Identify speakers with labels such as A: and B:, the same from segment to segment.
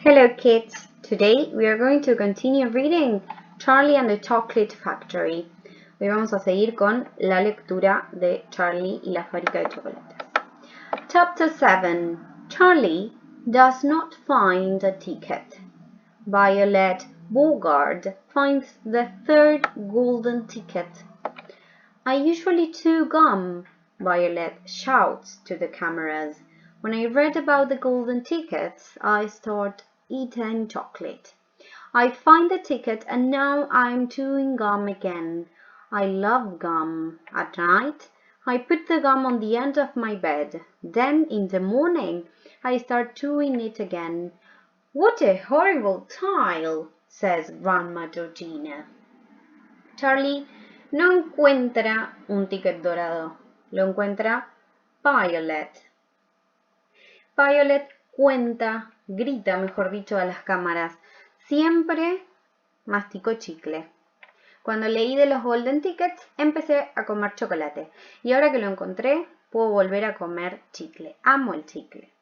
A: Hello kids! Today we are going to continue reading Charlie and the Chocolate Factory. Hoy vamos a seguir con la lectura de Charlie y la fábrica de chocolates. Chapter 7. Charlie does not find a ticket. Violet Beauregard finds the third golden ticket. I usually chew gum, Violet shouts to the cameras. When I read about the golden tickets, I start eating chocolate. I find the ticket and now I'm chewing gum again. I love gum. At night, I put the gum on the end of my bed. Then in the morning, I start chewing it again. What a horrible tile, says Grandma Georgina. Charlie no encuentra un ticket dorado, lo encuentra Violet. Violet grita, mejor dicho, a las cámaras. Siempre mastico chicle. Cuando leí de los Golden Tickets, empecé a comer chocolate. Y ahora que lo encontré, puedo volver a comer chicle. Amo el chicle.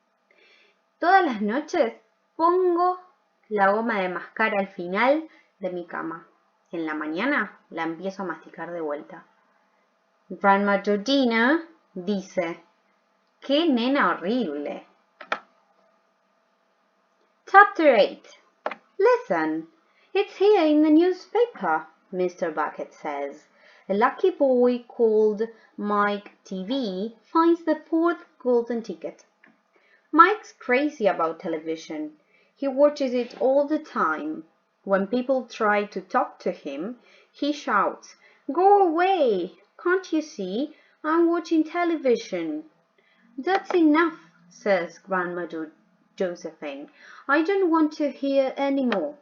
A: Todas las noches pongo la goma de mascar al final de mi cama. En la mañana la empiezo a masticar de vuelta. Grandma Georgina dice, ¡qué nena horrible! Chapter 8. Listen, it's here in the newspaper, Mr. Bucket says. A lucky boy called Mike TV finds the fourth golden ticket. Mike's crazy about television. He watches it all the time. When people try to talk to him, he shouts, "Go away! Can't you see? I'm watching television." "That's enough," says Grandma Josephine. "I don't want to hear any more."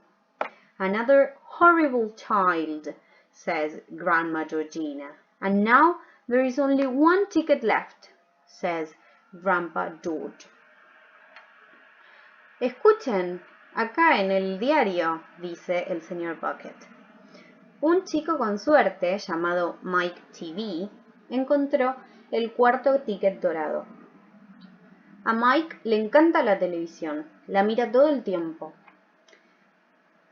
A: "Another horrible child," says Grandma Georgina. "And now there is only one ticket left," says Grandpa George. Escuchen, acá en el diario, dice el señor Bucket. Un chico con suerte, llamado Mike TV, encontró el cuarto ticket dorado. A Mike le encanta la televisión, la mira todo el tiempo.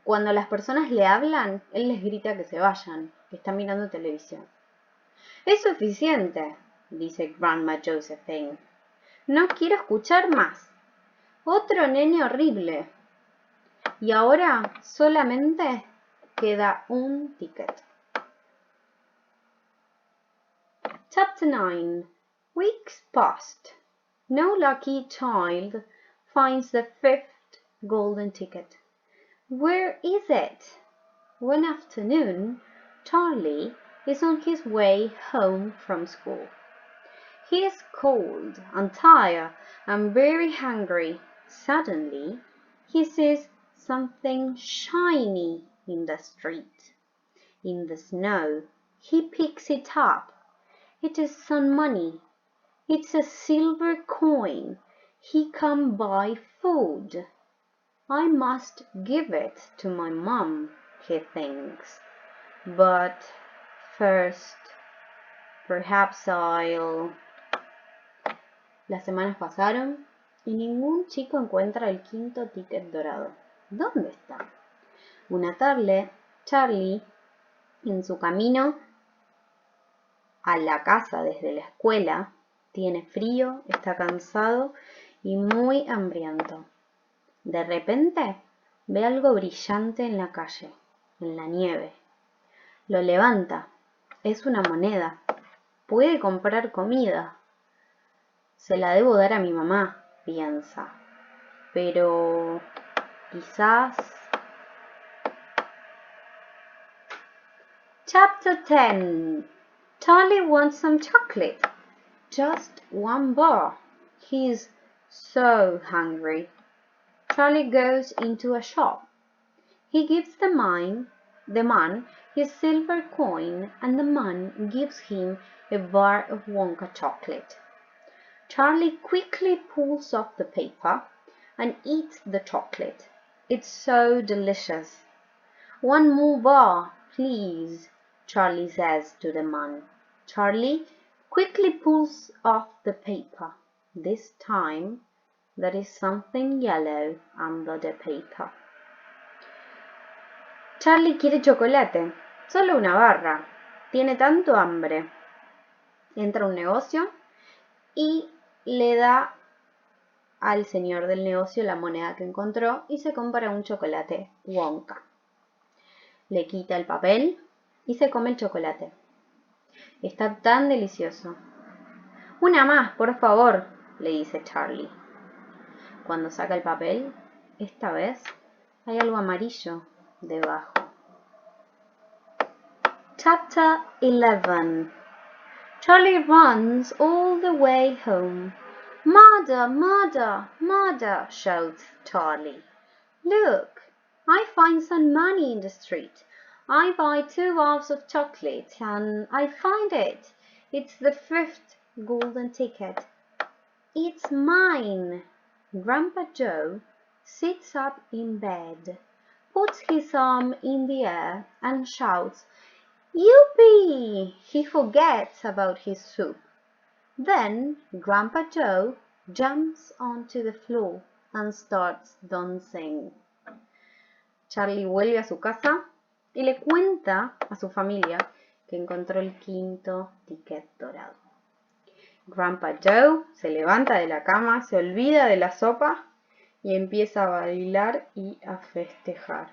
A: Cuando las personas le hablan, él les grita que se vayan, que están mirando televisión. Es suficiente, dice Grandma Josephine. No quiero escuchar más. Otro nene horrible. Y ahora solamente queda un ticket. Chapter 9. Weeks passed. No lucky child finds the fifth golden ticket. Where is it? One afternoon, Charlie is on his way home from school. He is cold and tired and very hungry. Suddenly, he sees something shiny in the street. In the snow, he picks it up. It is some money. It's a silver coin. He can buy food. I must give it to my mom, he thinks. But first, perhaps I'll... Las semanas pasaron y ningún chico encuentra el quinto ticket dorado. ¿Dónde está? Una tarde, Charlie, en su camino a la casa desde la escuela, tiene frío, está cansado y muy hambriento. De repente, ve algo brillante en la calle, en la nieve. Lo levanta. Es una moneda. Puede comprar comida. Se la debo dar a mi mamá, piensa. Pero quizás... Chapter 10. Charlie wants some chocolate. Just one bar. He is so hungry. Charlie goes into a shop. He gives the man his silver coin, and the man gives him a bar of Wonka chocolate. Charlie quickly pulls off the paper and eats the chocolate. It's so delicious. "One more bar, please," Charlie says to the man. Charlie quickly pulls off the paper. This time There is something yellow under the paper. Charlie quiere chocolate, solo una barra. Tiene tanto hambre. Entra a un negocio y le da al señor del negocio la moneda que encontró y se compra un chocolate Wonka. Le quita el papel y se come el chocolate. Está tan delicioso. Una más, por favor, le dice Charlie. Cuando saca el papel, esta vez hay algo amarillo debajo. Chapter 11. Charlie runs all the way home. Mother, mother, mother, shouts Charlie. Look, I find some money in the street. I buy 2 bars of chocolate and I find it. It's the 5th golden ticket. It's mine. Grandpa Joe sits up in bed, puts his arm in the air and shouts, Yippee! He forgets about his soup. Then Grandpa Joe jumps onto the floor and starts dancing. Charlie vuelve a su casa y le cuenta a su familia que encontró el 5º ticket dorado. Grandpa Joe se levanta de la cama, se olvida de la sopa y empieza a bailar y a festejar.